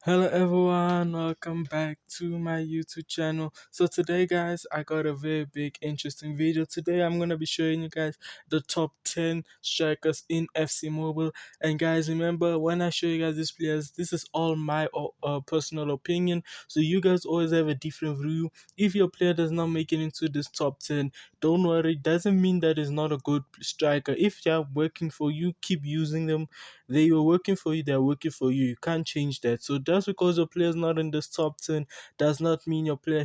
Hello everyone, welcome back to my YouTube channel. So today guys, I got a very big interesting video. Today I'm going to be showing you guys the top 10 strikers in FC Mobile. And guys, remember when I show you guys these players, this is all my personal opinion. So you guys always have a different view. If your player does not make it into this top 10, don't worry, doesn't mean that is not a good striker. If they are working for you, keep using them. They were working for you, they're working for you. You can't change that. So just because your player is not in this top 10 does not mean your player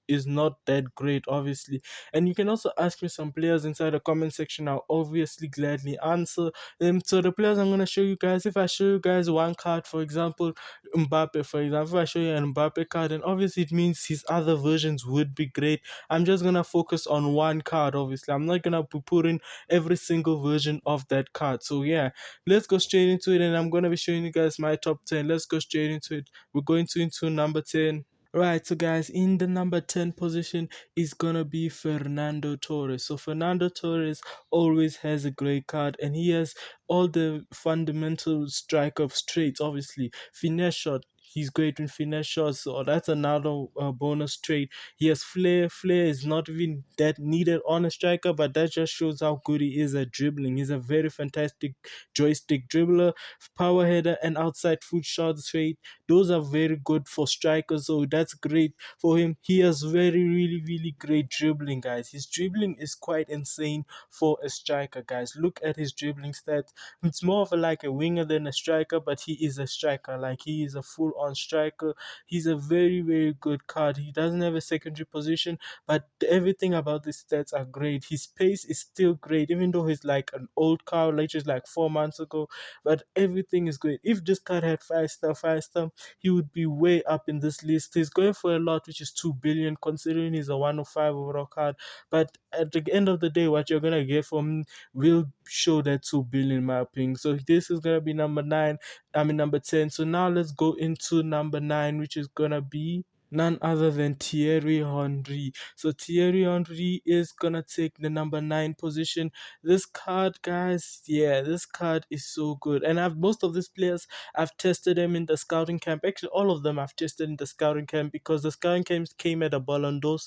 is not that great, obviously. And you can also ask me some players inside the comment section. I'll obviously gladly answer them. So the players I'm going to show you guys, if I show you guys one card, for example, Mbappé, for example, if I show you an Mbappé card, and obviously it means his other versions would be great. I'm just going to focus on one card, obviously. I'm not going to be putting every single version of that card. So yeah, let's go straight into it, and I'm going to be showing you guys my top 10. Let's go straight into it. We're going to into number 10. Right, so guys, in the number 10 position is gonna be Fernando Torres. So Fernando Torres always has a great card, and he has all the fundamental strike of traits. Obviously, finesse shot. He's great in finesse shots, so that's another bonus trait. He has flair. Flair is not even that needed on a striker, but that just shows how good he is at dribbling. He's a very fantastic joystick dribbler, power header, and outside foot shot trait. Those are very good for strikers, so that's great for him. He has really great dribbling, guys. His dribbling is quite insane for a striker, guys. Look at his dribbling stats. It's more of like a winger than a striker, but he is a striker. Like, he is a full-on striker. He's a very good card. He doesn't have a secondary position, but everything about his stats are great. His pace is still great, even though he's like an old card, like just like 4 months ago. But everything is great. If this card had 5-star, he would be way up in this list. He's going for a lot, which is 2 billion, considering he's a 105 overall card. But at the end of the day, what you're gonna get from him will show that 2 billion mapping. So this is gonna be number 9. I mean number 10. So now let's go into number 9, which is gonna be none other than Thierry Henry. So Thierry Henry is gonna take the number 9 position. This card, guys, yeah, this card is so good. And I've most of these players, I've tested them in the scouting camp. Actually, all of them I've tested in the scouting camp, because the scouting camps came at a Ballon d'Or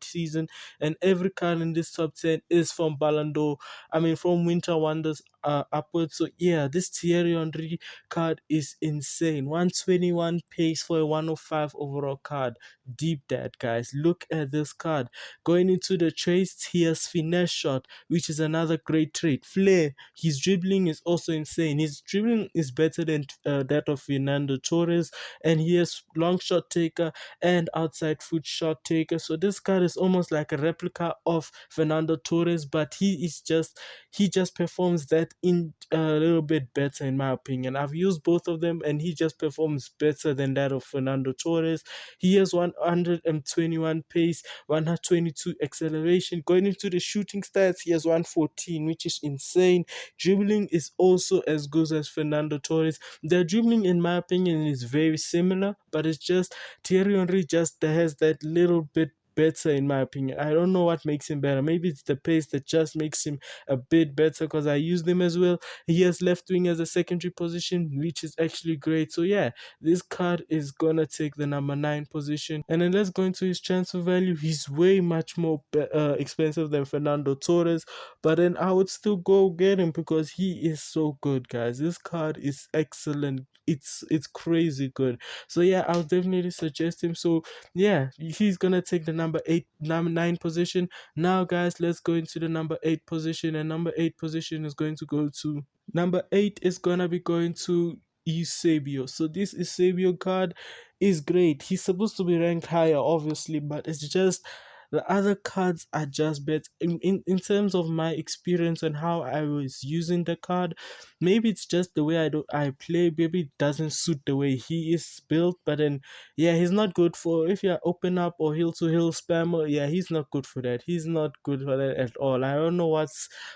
season, and every card in this top 10 is from Ballon d'Or. I mean, from Winter Wonders upwards. So yeah, this Thierry Henry card is insane. 121 pace for a 105 overall card. Deep that, guys. Look at this card. Going into the traits, he has finesse shot, which is another great trait. Flair, his dribbling is also insane. His dribbling is better than that of Fernando Torres, and he has long shot taker and outside foot shot taker. So this card is almost like a replica of Fernando Torres, but he just performs that in a little bit better, in my opinion. I've used both of them, and he just performs better than that of Fernando Torres. He has 121 pace, 122 acceleration. Going into the shooting stats, he has 114, which is insane. Dribbling is also as good as Fernando Torres. Their dribbling, in my opinion, is very similar, but it's just Thierry Henry just has that little bit better, in my opinion. I don't know what makes him better. Maybe it's the pace that just makes him a bit better, because I use them as well. He has left wing as a secondary position, which is actually great. So yeah, this card is gonna take the number 9 position. And then let's go into his transfer value. He's way much more expensive than Fernando Torres, but then I would still go get him because he is so good, guys. This card is excellent. It's crazy good. So yeah, I'll definitely suggest him. So yeah, he's gonna take the number 9 position. Now guys, let's go into the number 8 position, and number 8 position is going to go to number 8 is gonna be going to Eusébio. So this Eusébio card is great. He's supposed to be ranked higher, obviously, but it's just the other cards are just better. In terms of my experience and how I was using the card, maybe it's just the way I play. Maybe it doesn't suit the way he is built. But then yeah, he's not good for if you open up or hill to hill spammer. Yeah, he's not good for that. He's not good for that at all. I don't know what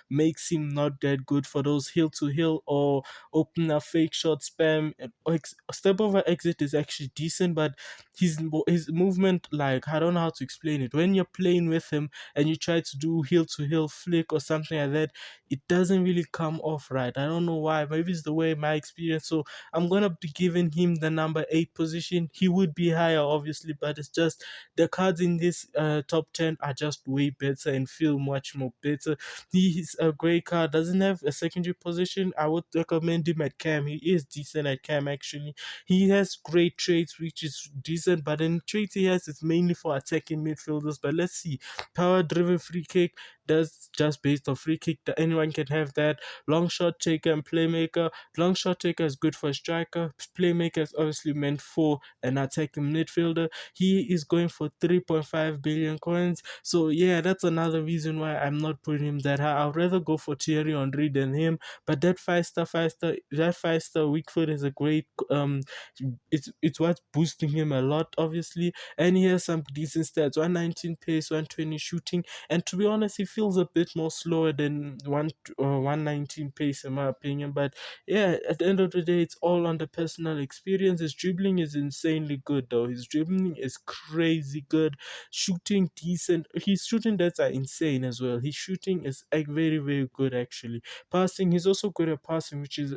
makes him not that good for those hill to hill or open a fake shot spam. Step over exit is actually decent, but his movement, like, I don't know how to explain it. When you're playing with him and you try to do heel to heel flick or something like that, it doesn't really come off right. I don't know why. Maybe it's the way my experience. So I'm gonna be giving him the number 8 position. He would be higher, obviously, but it's just the cards in this top 10 are just way better and feel much more better. He is a great card, doesn't have a secondary position. I would recommend him at cam. He is decent at cam actually. He has great traits, which is decent, but then traits he has is mainly for attacking midfielders. But let's see, power driven free kick, that's just based on free kick, that anyone can have that. Long shot taker and playmaker. Long shot taker is good for a striker. Playmaker is obviously meant for an attacking midfielder. He is going for 3.5 billion coins. So yeah, that's another reason why I'm not putting him that high. I'd rather go for Thierry Henry than him. But that that 5-star weak foot is a great it's what's boosting him a lot, obviously. And he has some decent stats: 119 pace, 120 shooting. And to be honest, he feels a bit more slower than 119 pace in my opinion. But yeah, at the end of the day, it's all on the personal experience. His dribbling is insanely good though. His dribbling is crazy good. Shooting decent. His shooting stats are insane as well. His shooting is like very, very good actually. Passing, he's also good at passing, which is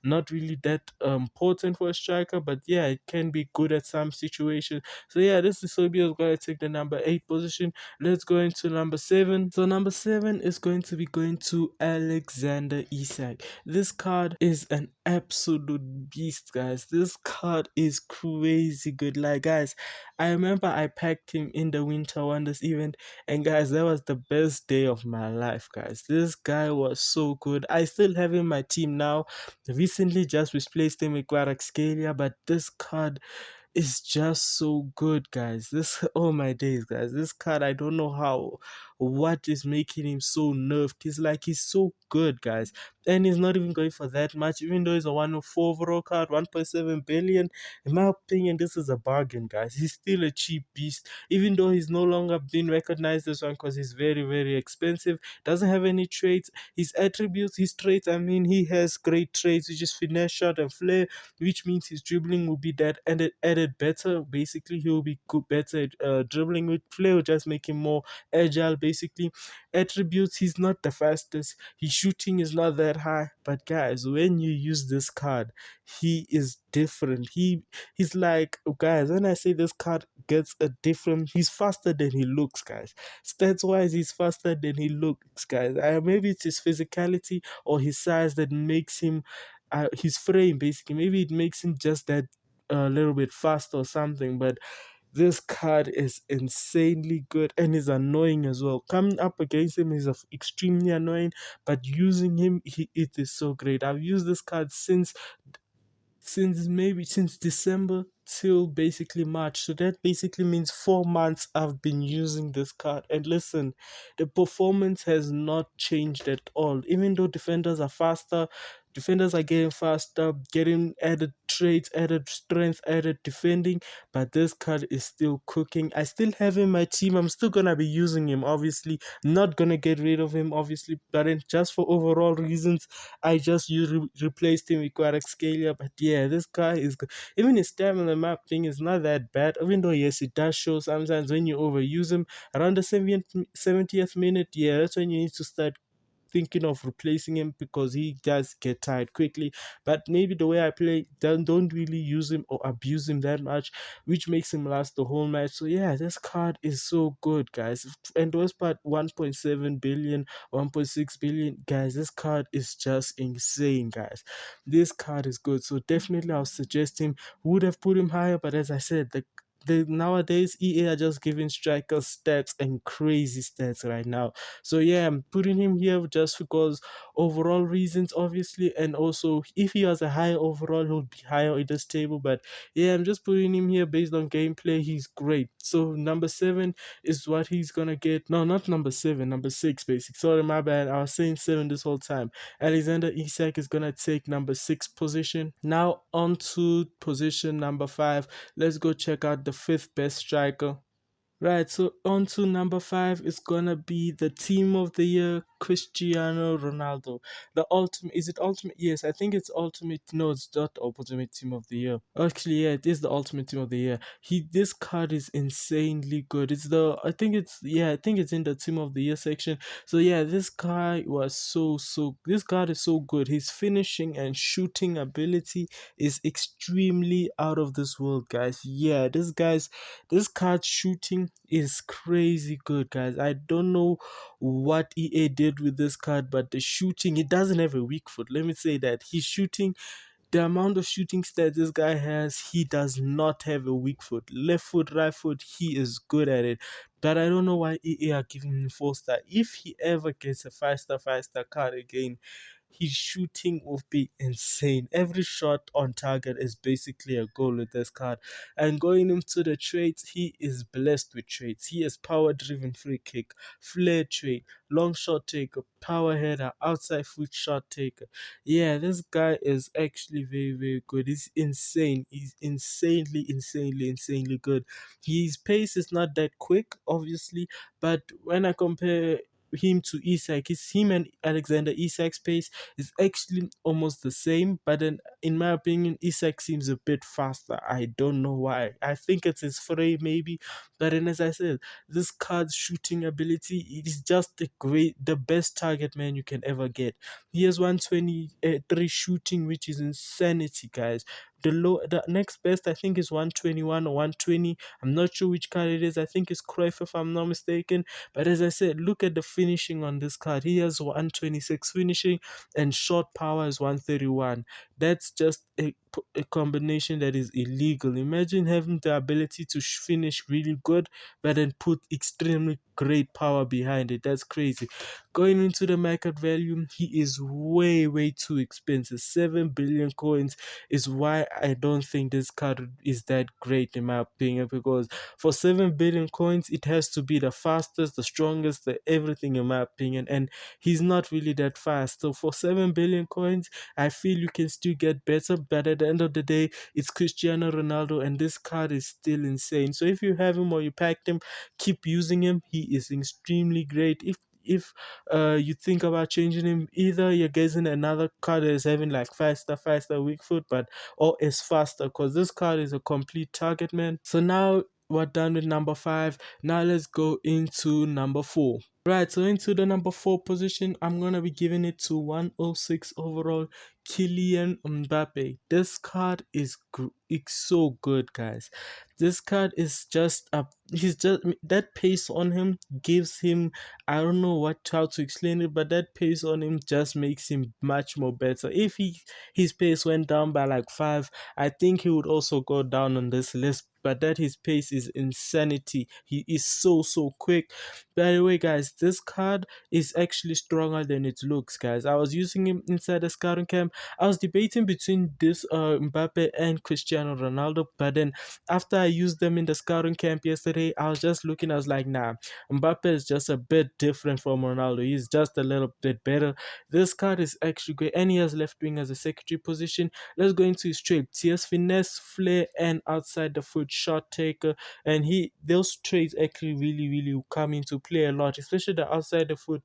not really that important for a striker, but yeah, it can be good at some situations. So yeah, this is Eusébio is going to take the number 8 position. Let's go into number 7. So number 7 is going to be going to Alexander Isak. This card is an absolute beast, guys. This card is crazy good. Like, guys, I remember I packed him in the Winter Wonders event, and guys, that was the best day of my life, guys. This guy was so good. I still have him in my team now. Recently just replaced him with Kvaratskhelia, but this card is just so good, guys. This oh my days, guys. This card, I don't know what is making him so nerfed. He's so good, guys. And he's not even going for that much, even though he's a 104 overall card, 1.7 billion. In my opinion, this is a bargain, guys. He's still a cheap beast, even though he's no longer being recognized as one because he's very, very expensive. Doesn't have any traits. His attributes, his traits, I mean, he has great traits, which is finesse, shot, and flair, which means his dribbling will be that added better. Basically, he will be good, better at dribbling. With flair will just make him more agile. Basically, attributes, he's not the fastest. His shooting is not that high. But guys, when you use this card, he is different. He's like, guys, when I say this card gets a different, he's faster than he looks, guys. Stats wise, he's faster than he looks, guys. Maybe it's his physicality or his size that makes him his frame, basically. Maybe it makes him just that a little bit fast or something. But this card is insanely good and is annoying as well. Coming up against him is extremely annoying, but using him, it is so great. I've used this card since December till basically March. So that basically means 4 months I've been using this card. And listen, the performance has not changed at all. Even though defenders are getting faster, getting added traits, added strength, added defending, but this card is still cooking. I still have him in my team. I'm still gonna be using him, obviously. Not gonna get rid of him, obviously, but then just for overall reasons, I just replaced him with Kvaratskhelia. But yeah, this guy is good. Even his stamina map thing is not that bad, even though yes, it does show sometimes when you overuse him around the 70th minute. Yeah, that's when you need to start thinking of replacing him because he does get tired quickly. But maybe the way I play, don't really use him or abuse him that much, which makes him last the whole match. So yeah, this card is so good, guys. And those part 1.7 billion, 1.6 billion, guys. This card is just insane, guys. This card is good. So definitely I'll suggest him. Would have put him higher, but as I said, the nowadays EA are just giving strikers stats and crazy stats right now. So yeah, I'm putting him here just because overall reasons, obviously, and also if he has a higher overall, he'll be higher in this table. But yeah, I'm just putting him here based on gameplay. He's great. So number 7 is what he's gonna get. No, not number 7, number 6, basic. Sorry, my bad. I was saying 7 this whole time. Alexander Isak is gonna take number 6 position. Now on to position number 5. Let's go check out the 5th best striker. Right, so on to number 5 is gonna be the team of the year, Cristiano Ronaldo. The ultimate, is it ultimate? Yes, I think it's ultimate. No, it's not ultimate team of the year. Actually, yeah, it is the ultimate team of the year. This card is insanely good. It's the, I think it's, yeah, I think it's in the team of the year section. So yeah, this guy was this card is so good. His finishing and shooting ability is extremely out of this world, guys. Yeah, this card shooting is crazy good, guys. I don't know what EA did with this card, but the shooting, it doesn't have a weak foot. Let me say that. He's shooting, the amount of shooting stats this guy has, he does not have a weak foot. Left foot, right foot, he is good at it. But I don't know why EA are giving him 4-star. If he ever gets a 5-star card again, his shooting will be insane. Every shot on target is basically a goal with this card. And going into the traits, he is blessed with traits. He is power driven free kick, flare trait, long shot taker, power header, outside foot shot taker. Yeah, this guy is actually very, very good. He's insane. He's insanely good. His pace is not that quick, obviously, but when I compare him to Isak, him and Alexander Isak's pace is actually almost the same, but then in my opinion, Isak seems a bit faster. I don't know why. I think it's his frame maybe, but then as I said, this card's shooting ability, it is just the best target man you can ever get. He has 123 shooting, which is insanity, guys. The next best I think is 121 or 120. I'm not sure which card it is. I think it's Cruyff if I'm not mistaken. But as I said, look at the finishing on this card. He has 126 finishing and shot power is 131. That's just a combination that is illegal. Imagine having the ability to finish really good, but then put extremely great power behind it. That's crazy. Going into the market value, he is way too expensive. 7 billion coins is why I don't think this card is that great in my opinion, because for 7 billion coins, it has to be the fastest, the strongest, the everything in my opinion, and he's not really that fast. So for 7 billion coins, I feel you can still get better, but at the end of the day, it's Cristiano Ronaldo, and this card is still insane. So if you have him or you packed him, keep using him. He is extremely great. If you think about changing him, either you're getting another card that is having like 5-star weak foot, but or is faster, because this card is a complete target man. So now we're done with number 5. Now let's go into number 4. Right, so into the number 4 position, I'm gonna be giving it to 106 overall, Kylian Mbappé. This card is it's so good, guys. This card is just he's just, that pace on him gives him, I don't know how to explain it, but that pace on him just makes him much more better. If his pace went down by like 5, I think he would also go down on this list. But that his pace is insanity. He is so quick. By the way, guys, this card is actually stronger than it looks, guys. I was using him inside the scouting camp. I was debating between this Mbappe and Cristiano Ronaldo, but then after I used them in the scouting camp yesterday, I was just looking. I was like, nah, Mbappe is just a bit different from Ronaldo. He's just a little bit better. This card is actually great, and he has left wing as a secondary position. Let's go into his traits. He has finesse, flair, and outside the foot shot taker, and those traits actually really come into play a lot, especially the outside the foot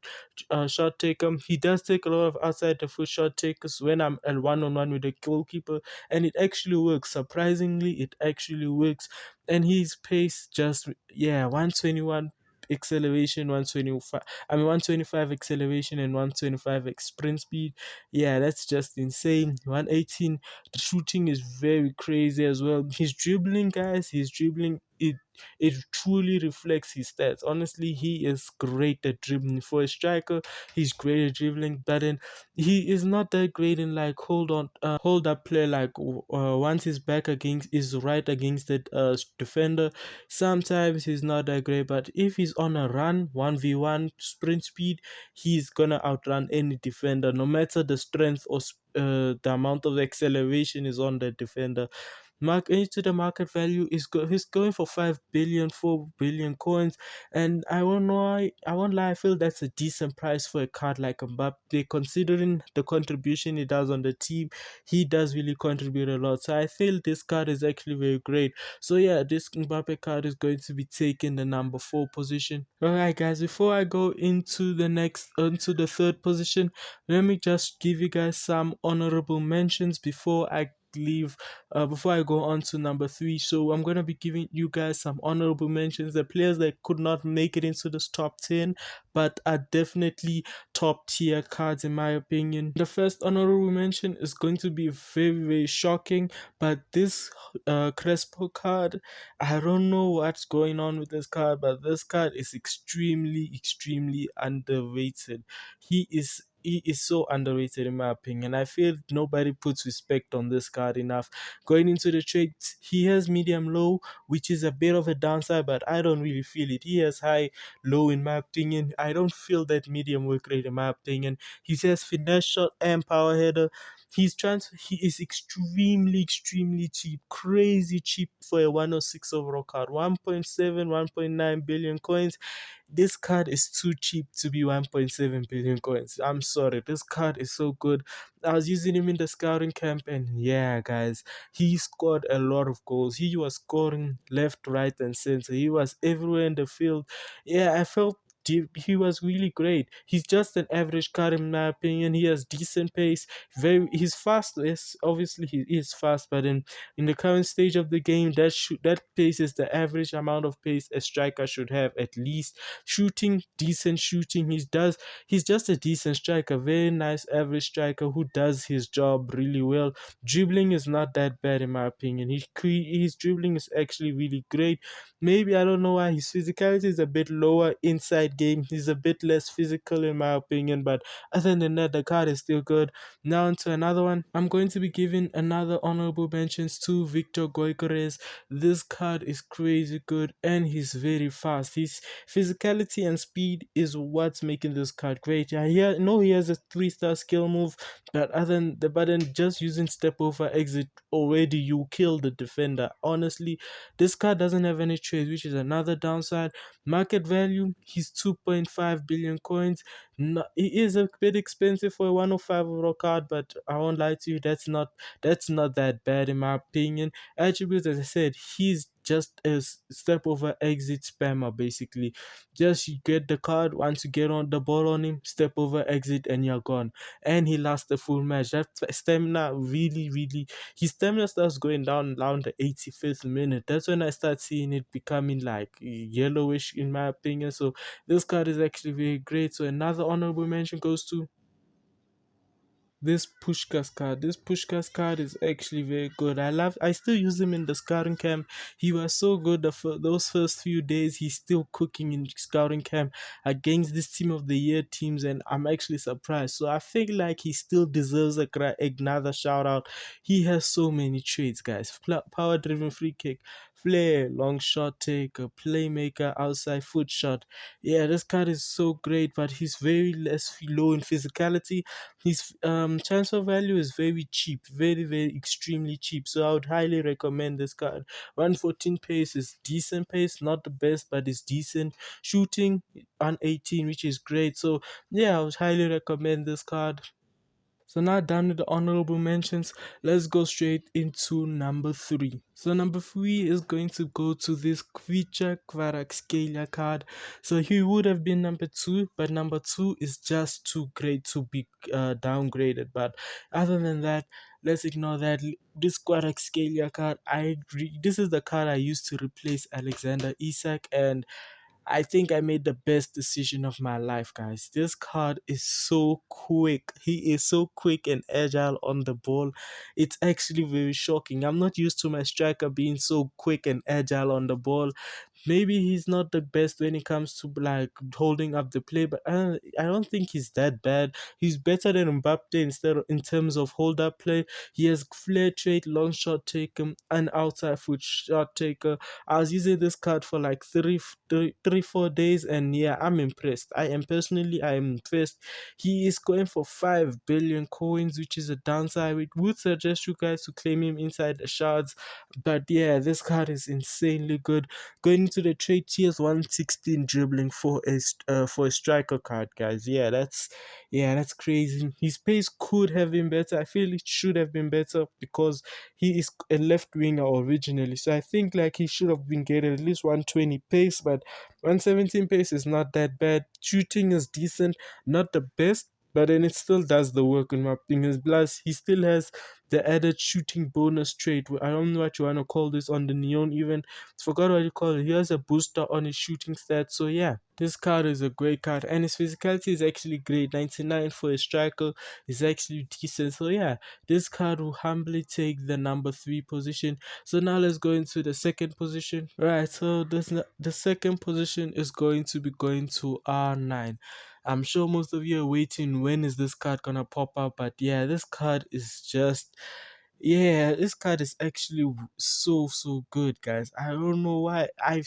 shot taker. He does take a lot of outside the foot shot takers when I'm a one-on-one with the goalkeeper, and it actually works. Surprisingly, it actually works. And his pace just, yeah, 121 acceleration, 125 acceleration and 125 sprint speed. Yeah, that's just insane. 118, the shooting is very crazy as well. His dribbling, guys, it truly reflects his stats. Honestly, he is great at dribbling. For a striker, he's great at dribbling, but then he is not that great in like hold up play, like once his back against is right against the defender. Sometimes he's not that great, but if he's on a run 1v1 sprint speed, he's gonna outrun any defender, no matter the strength or the amount of acceleration is on the defender. into the market value is he's going for 5 billion, 4 billion coins, and I won't lie, I feel that's a decent price for a card like Mbappe, considering the contribution he does on the team. He does really contribute a lot, so I feel this card is actually very great. So yeah, this Mbappe card is going to be taking the number 4 position. Alright guys, before I go into the third position, let me just give you guys some honorable mentions before I leave before I go on to number 3. So I'm gonna be giving you guys some honorable mentions, the players that could not make it into this top 10 but are definitely top tier cards in my opinion. The first honorable mention is going to be very shocking, but this Crespo card, I don't know what's going on with this card, but this card is extremely underrated. He is so underrated in my opinion. I feel nobody puts respect on this card enough. Going into the trades, he has medium low, which is a bit of a downside, but I don't really feel it. He has high low in my opinion. I don't feel that medium work rate in my opinion. He says finesse shot and power header. He is extremely cheap, crazy cheap for a 106 overall card. 1.7, 1.9 billion coins. This card is too cheap to be 1.7 billion coins. I'm sorry, this card is so good. I was using him in the scouting camp, and yeah, guys, he scored a lot of goals. He was scoring left, right, and center. He was everywhere in the field. Yeah, I felt he was really great. He's just an average card in my opinion. He has decent pace. He's fast. Yes, obviously he is fast, but in the current stage of the game, that pace is the average amount of pace a striker should have at least. Shooting, decent shooting. He's just a decent striker, very nice average striker who does his job really well. Dribbling is not that bad in my opinion. His dribbling is actually really great. Maybe I don't know why his physicality is a bit lower inside game. He's a bit less physical in my opinion, but other than that, the card is still good. Now onto another one. I'm going to be giving another honorable mentions to Victor Goycores. This card is crazy good and he's very fast. His physicality and speed is what's making this card great. I know he has a 3-star skill move, but other than the button, just using step over exit already you kill the defender. Honestly, this card doesn't have any trades, which is another downside. Market value, he's 2.5 billion coins. No, it is a bit expensive for a 105 overall card, but I won't lie to you, that's not that bad in my opinion. Attributes, as I said, he's just a step over exit spammer basically. Just you get the card, once you get on the ball on him, step over exit and you're gone. And he lasts the full match. That stamina really, his stamina starts going down around the 85th minute. That's when I start seeing it becoming like yellowish in my opinion. So this card is actually very great. So another honorable mention goes to this Pushkas card. This Pushkas card is actually very good. I still use him in the scouting camp. He was so good those first few days. He's still cooking in scouting camp against this team of the year teams, and I'm actually surprised. So I feel like he still deserves another shout out. He has so many traits, guys. Power driven free kick, flair, long shot taker, playmaker, outside foot shot. Yeah, this card is so great, but he's very less low in physicality. His transfer value is very cheap, very extremely cheap. So I would highly recommend this card. 114 pace is decent pace, not the best, but it's decent. Shooting on 18, which is great. So yeah, I would highly recommend this card. So now done with the honorable mentions, let's go straight into number 3. So number 3 is going to go to this Kvaratskhelia card. So he would have been number 2, but number 2 is just too great to be downgraded. But other than that, let's ignore that. This Kvaratskhelia card, this is the card I used to replace Alexander Isak, and I think I made the best decision of my life, guys. This card is so quick. He is so quick and agile on the ball. It's actually very shocking. I'm not used to my striker being so quick and agile on the ball. Maybe he's not the best when it comes to like holding up the play, but I don't think he's that bad. He's better than Mbappé in terms of hold up play. He has flair trait, long shot taker, and outside foot shot taker. I was using this card for like three 3 4 days, and yeah, I'm impressed. I am impressed. He is going for 5 billion coins, which is a downside. We would suggest you guys to claim him inside the shards, but yeah, this card is insanely good. Going into the trade tiers, 116 dribbling for a striker card, guys. Yeah, that's crazy. His pace could have been better. I feel it should have been better because he is a left winger originally. So I think like he should have been getting at least 120 pace, but 117 pace is not that bad. Shooting is decent, not the best, but then it still does the work in my opinion. Plus, he still has the added shooting bonus trait. I don't know what you want to call this on the neon even. Forgot what you call it. He has a booster on his shooting stats. So yeah, this card is a great card, and his physicality is actually great. 99 for a striker is actually decent. So yeah, this card will humbly take the number 3 position. So now let's go into the second position. Right, so the second position is going to be going to R9. I'm sure most of you are waiting when is this card gonna pop up, but yeah, this card is actually so good, guys. I don't know why. I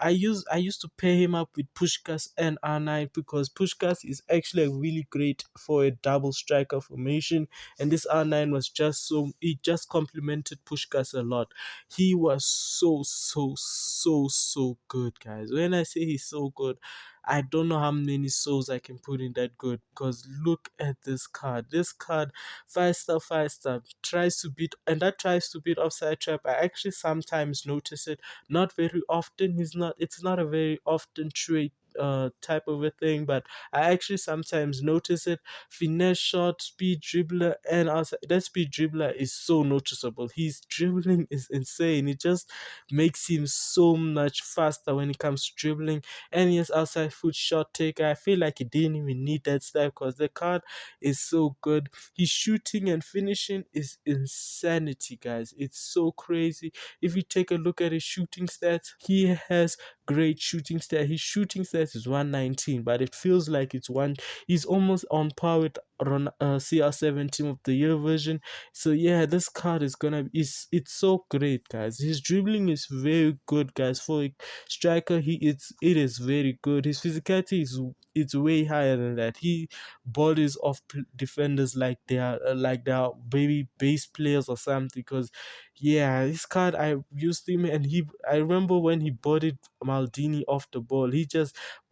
used to pair him up with Pushkas and R9 because Pushkas is actually really great for a double striker formation, and this R9 was it just complemented Pushkas a lot. He was so good, guys. When I say he's so good, I don't know how many souls I can put in that good, because look at this card. This card, 5 star, 5 star, tries to beat offside trap. I actually sometimes notice it, not very often. It's not a very often trait type of a thing, but I actually sometimes notice it. Finesse shot, speed dribbler, and also that speed dribbler is so noticeable. His dribbling is insane. It just makes him so much faster when it comes to dribbling. And he has outside foot shot taker. I feel like he didn't even need that step because the card is so good. His shooting and finishing is insanity, guys. It's so crazy. If you take a look at his shooting stats, he has great shooting stats. His shooting stats is 119, but it feels like he's almost on par with CR7 Team of the Year version. So yeah, this card it's so great, guys. His dribbling is very good, guys. For a striker, it is very good. His physicality is it's way higher than that. He bodies off defenders like they are baby base players or something. Because yeah, this card I used him, and I remember when he bodied Maldini off the ball.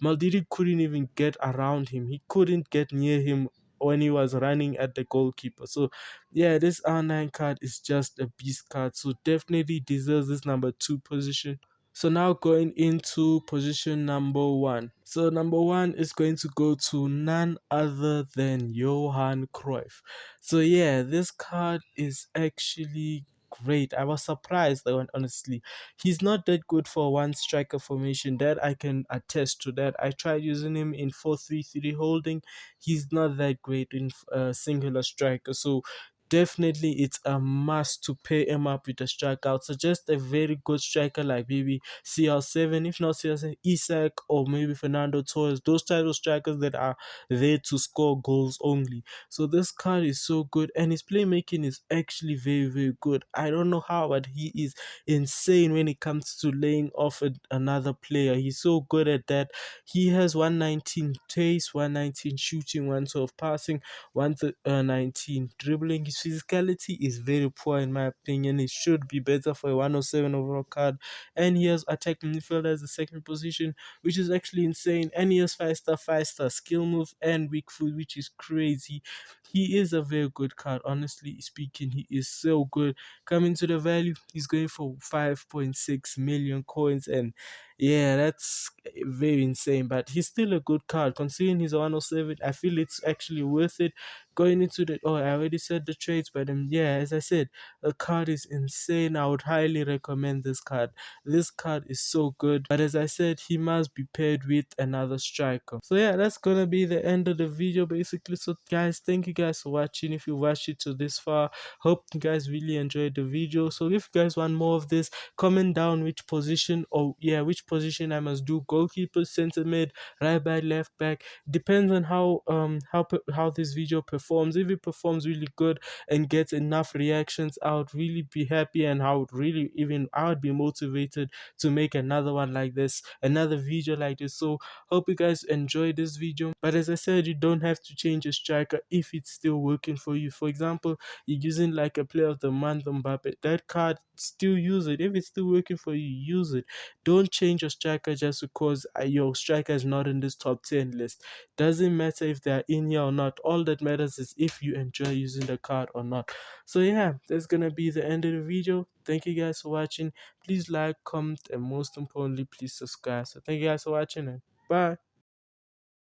Maldini couldn't even get around him. He couldn't get near him when he was running at the goalkeeper. So yeah, this R9 card is just a beast card. So definitely deserves this number 2 position. So now going into position number 1. So number 1 is going to go to none other than Johan Cruyff. So yeah, this card is actually great. I was surprised, honestly. He's not that good for one striker formation. That I can attest to that. I tried using him in 4-3-3 holding. He's not that great in singular striker. So definitely it's a must to pair him up with a striker. I would suggest a very good striker like maybe CR7, if not CR7, Isak, or maybe Fernando, Torres. Those type of strikers that are there to score goals only. So this card is so good, and his playmaking is actually very good. I don't know how, but he is insane when it comes to laying off another player. He's so good at that. He has 119 taste, 119 shooting, 112 passing, 119 dribbling. His physicality is very poor in my opinion. It should be better for a 107 overall card. And he has attacking midfield as the second position, which is actually insane. And he has 5 star, 5 star skill move and weak foot, which is crazy. He is a very good card, honestly speaking. He is so good. Coming to the value, he's going for 5.6 million coins, and yeah, that's very insane. But he's still a good card considering he's a 107. I feel it's actually worth it. Going into I already said the trades, but yeah, as I said, the card is insane. I would highly recommend this card. This card is so good, but as I said, he must be paired with another striker. So yeah, that's gonna be the end of the video basically. So guys, thank you guys for watching. If you watched it to this far, hope you guys really enjoyed the video. So if you guys want more of this, comment down which position, or yeah, which position I must do goalkeeper, center mid, right back, left back. Depends on how this video performs. If it performs really good and gets enough reactions, I would really be happy, and I would be motivated to make another one like this, another video like this. So hope you guys enjoyed this video. But as I said, you don't have to change a striker if it's still working for you. For example, you're using like a player of the month Mbappé, that card, still use it. If it's still working for you, use it. Don't change your striker just because your striker is not in this top 10 list. Doesn't matter if they're in here or not. All that matters is if you enjoy using the card or not. So yeah, that's gonna be the end of the video. Thank you guys for watching. Please like, comment, and most importantly, please subscribe. So thank you guys for watching, and bye.